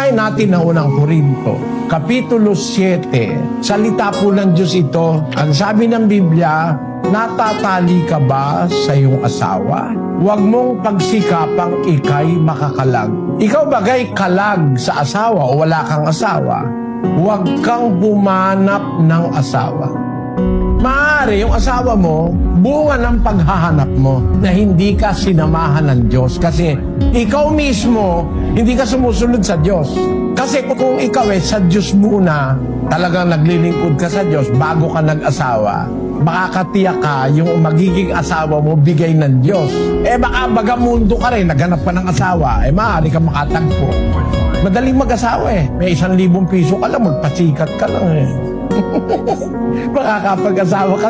Basahin natin ang unang Korinto, Kapitulo 7. Salita po ng Diyos ito. Ang sabi ng Biblia, natatali ka ba sa iyong asawa? Huwag mong pagsikapang ikay makakalag. Ikaw bagay kalag sa asawa o wala kang asawa? Huwag kang humanap ng asawa. Maaari yung asawa mo, bunga ng paghahanap mo na hindi ka sinamahan ng Diyos. Kasi ikaw mismo, hindi ka sumusunod sa Diyos. Kasi kung ikaw sa Diyos muna, talagang naglilingkod ka sa Diyos bago ka nag-asawa, makakatiyak ka yung magiging asawa mo bigay ng Diyos. Baka bagamundo ka rin, naghanap ka ng asawa, maaari ka makatagpo. Madaling mag-asawa May 1,000 piso ka lang, magpasikat ka lang makakapag-asawa ka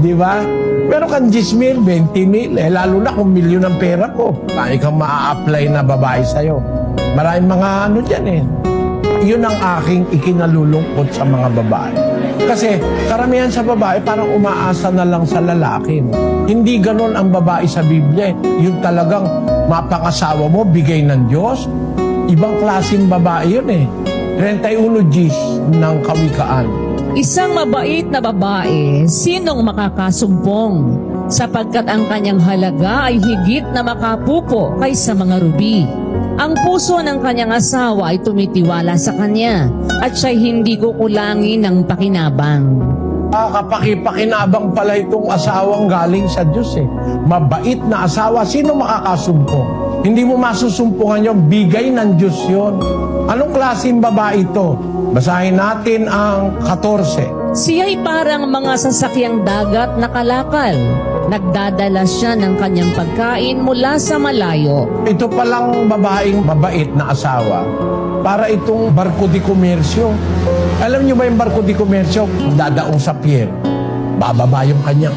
di ba? Pero kan 10,000, 20,000, lalo na kung milyon ang pera ko. Kaya kang maa-apply na babae sa'yo. Maraming mga dyan Yun ang aking ikinalulungkot sa mga babae. Kasi karamihan sa babae parang umaasa na lang sa lalaki. Hindi ganon ang babae sa Biblia. Yung talagang mapangasawa mo, bigay ng Diyos. Ibang klaseng babae yun 31 Gs ng Kawikaan. Isang mabait na babae, sinong makakasumpong? Sapagkat ang kanyang halaga ay higit na makapupo kaysa mga rubi. Ang puso ng kanyang asawa ay tumitiwala sa kanya at siya'y hindi kukulangin ng pakinabang. Kapakipakinabang pala itong asawang galing sa Diyos Mabait na asawa, sino makakasumpong? Hindi mo masusumpungan yung bigay ng Diyos yun. Anong klaseng babae ito? Basahin natin ang 14. Siya'y parang mga sasakyang dagat na kalakal. Nagdadala siya ng kanyang pagkain mula sa malayo. Ito palang babaeng mabait na asawa. Para itong barko di komersyo. Alam niyo ba yung barko di komersyo? Dadaong sa pier. Bababa yung kanyang